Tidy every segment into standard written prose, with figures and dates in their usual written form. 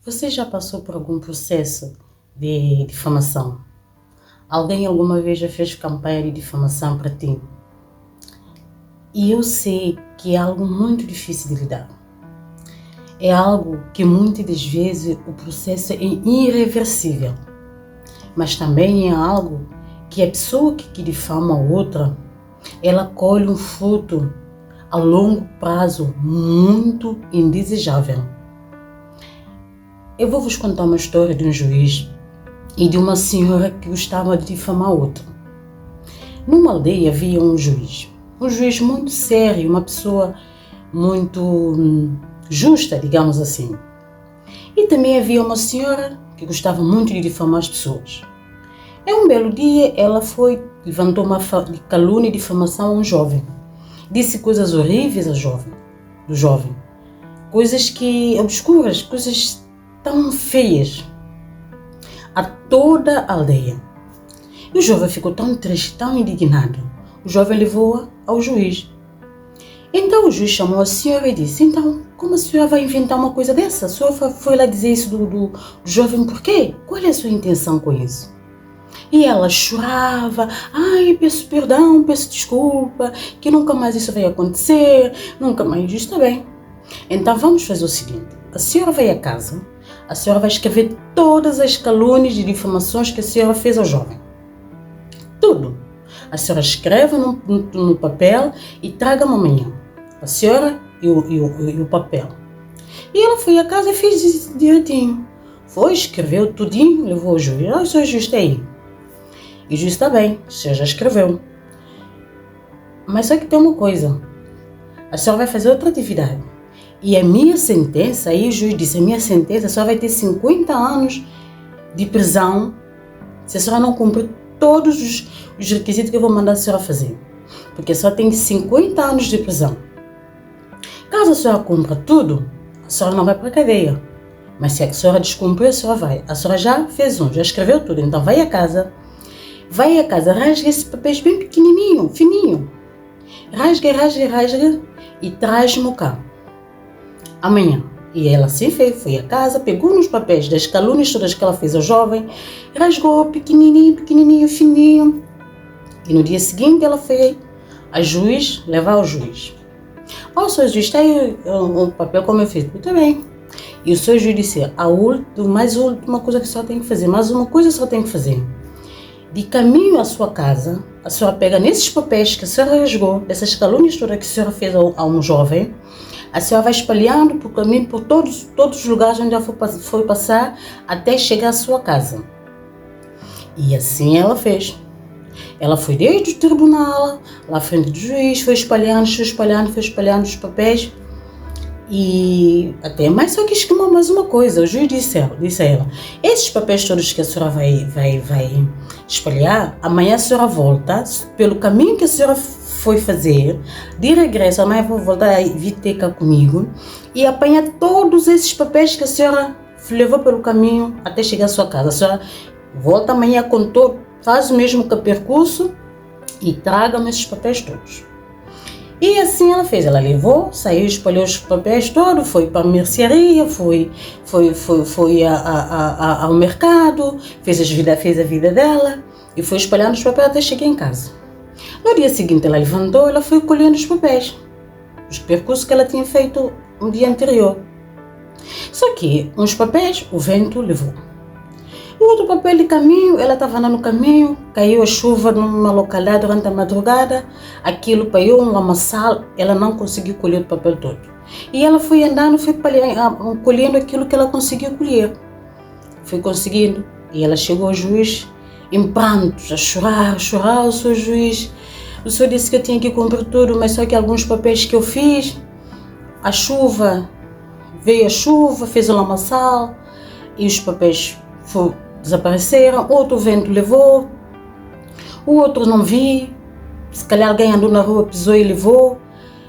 Você já passou por algum processo de difamação? Alguém alguma vez já fez campanha de difamação para ti? E eu sei que é algo muito difícil de lidar. É algo que muitas das vezes o processo é irreversível. Mas também é algo que a pessoa que difama a outra, ela colhe um fruto a longo prazo muito indesejável. Eu vou vos contar uma história de um juiz e de uma senhora que gostava de difamar outra. Numa aldeia havia um juiz muito sério, uma pessoa muito justa, digamos assim. E também havia uma senhora que gostava muito de difamar as pessoas. E um belo dia ela levantou uma calúnia e difamação a um jovem. Disse coisas horríveis do jovem. Coisas obscuras, coisas tão feias a toda a aldeia. E o jovem ficou tão triste, tão indignado. O jovem levou-a ao juiz. Então o juiz chamou a senhora e disse: então, como a senhora vai inventar uma coisa dessa? A senhora foi lá dizer isso do jovem por quê? Qual é a sua intenção com isso? E ela chorava: ai, peço perdão, peço desculpa, que nunca mais isso vai acontecer, nunca mais. Está bem. Então vamos fazer o seguinte: a senhora vai a casa, a senhora vai escrever todas as calúnias e difamações que a senhora fez ao jovem. Tudo. A senhora escreve no papel e traga-me amanhã. A senhora e o papel. E ela foi a casa e fez isso direitinho. Foi, escreveu tudinho, levou ao juiz. O senhor juiz está aí. E o juiz está bem, o senhor já escreveu. Mas só que tem uma coisa. A senhora vai fazer outra atividade. E a minha sentença, aí o juiz disse, a minha sentença só vai ter 50 anos de prisão se a senhora não cumprir todos os requisitos que eu vou mandar a senhora fazer. Porque só tem 50 anos de prisão. Caso a senhora cumpra tudo, a senhora não vai para a cadeia. Mas se a senhora descumprir, a senhora vai. A senhora já fez já escreveu tudo. Então vai a casa, rasga esse papel bem pequenininho, fininho. Rasga e traz-me cá. Amanhã. E ela assim fez, foi a casa, pegou nos papéis das calúnias todas que ela fez ao jovem, rasgou pequenininho, fininho. E no dia seguinte ela foi a juiz, levar ao juiz. O seu juiz, está aí o papel como eu fiz. Muito bem. E o seu juiz disse, mais última coisa que a senhora tem que fazer, mais uma coisa que a senhora tem que fazer. De caminho à sua casa, a senhora pega nesses papéis que a senhora rasgou, dessas calúnias todas que a senhora fez a um jovem, a senhora vai espalhando por caminho, por todos os lugares onde ela foi passar, até chegar à sua casa. E assim ela fez. Ela foi desde o tribunal, lá à frente do juiz, foi espalhando os papéis. E até mais só que esquema mais uma coisa. O juiz disse a ela, esses papéis todos que a senhora vai espalhar, amanhã a senhora volta, pelo caminho que a senhora foi fazer, de regresso, amanhã vou voltar a vir ter cá comigo e apanhar todos esses papéis que a senhora levou pelo caminho até chegar à sua casa. A senhora volta amanhã com todo, faz o mesmo percurso e traga-me esses papéis todos. E assim ela fez, ela levou, saiu, espalhou os papéis todos, foi para a mercearia, foi ao mercado, fez a vida dela e foi espalhando os papéis até chegar em casa. No dia seguinte ela levantou, ela foi colhendo os papéis, os percursos que ela tinha feito no dia anterior. Só que uns papéis o vento levou. O outro papel de caminho, ela estava andando no caminho, caiu a chuva numa localidade durante a madrugada, aquilo paiou um lamaçal, ela não conseguiu colher o papel todo. E ela foi andando, colhendo aquilo que ela conseguiu colher. Foi conseguindo, e ela chegou ao juiz em prantos, a chorar, o seu juiz. O senhor disse que eu tinha que cumprir tudo, mas só que alguns papéis que eu fiz, veio a chuva, fez o lamaçal, e os papéis desapareceram, outro vento levou, o outro não vi, se calhar alguém andou na rua, pisou e levou,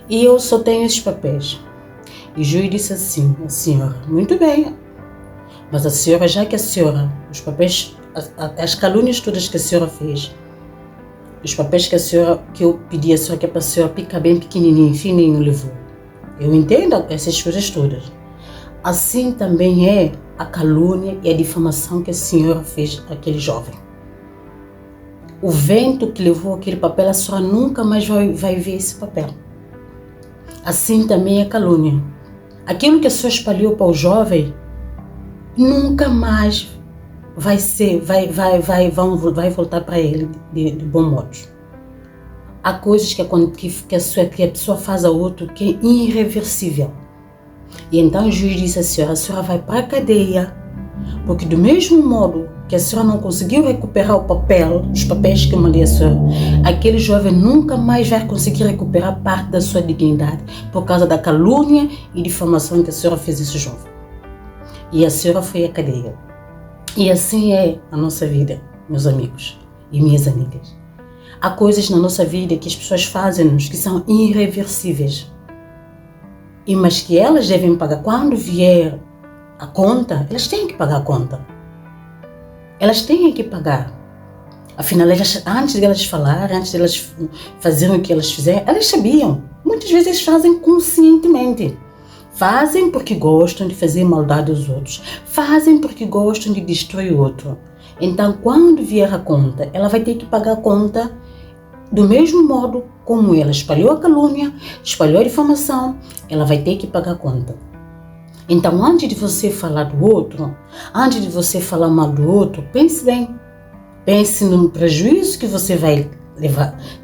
e eu só tenho esses papéis. E o juiz disse assim, a senhora, muito bem, mas a senhora, já que a senhora, os papéis, as calúnias todas que a senhora fez, os papéis que eu pedi a senhora, que é para a senhora picar bem pequenininho, fininho, levou. Eu entendo essas coisas todas. assim também é a calúnia e a difamação que a senhora fez àquele jovem. O vento que levou aquele papel, a senhora nunca mais vai ver esse papel. Assim também é a calúnia. Aquilo que a senhora espalhou para o jovem, nunca mais vai voltar para ele de bom modo. Há coisas que a pessoa faz a outro que é irreversível. E então o juiz disse à senhora vai para a cadeia, porque do mesmo modo que a senhora não conseguiu recuperar os papéis que eu mandei à senhora, aquele jovem nunca mais vai conseguir recuperar parte da sua dignidade por causa da calúnia e difamação que a senhora fez a esse jovem. E a senhora foi à cadeia. E assim é a nossa vida, meus amigos e minhas amigas. Há coisas na nossa vida que as pessoas fazem-nos que são irreversíveis. Mas que elas devem pagar. Quando vier a conta, elas têm que pagar a conta. Elas têm que pagar. Afinal, antes de elas falar, antes de elas fazerem o que elas fizeram, elas sabiam. Muitas vezes eles fazem conscientemente. Fazem porque gostam de fazer maldade aos outros. Fazem porque gostam de destruir o outro. Então, quando vier a conta, ela vai ter que pagar a conta do mesmo modo como ela espalhou a calúnia, espalhou a difamação, ela vai ter que pagar a conta. Então, antes de você falar do outro, antes de você falar mal do outro, pense bem. Pense no prejuízo que você vai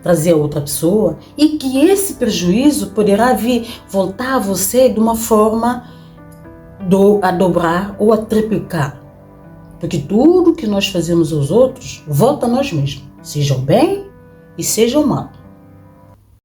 trazer a outra pessoa e que esse prejuízo poderá voltar a você de uma forma a dobrar ou a triplicar. Porque tudo que nós fazemos aos outros volta a nós mesmos, seja o bem e seja o mal.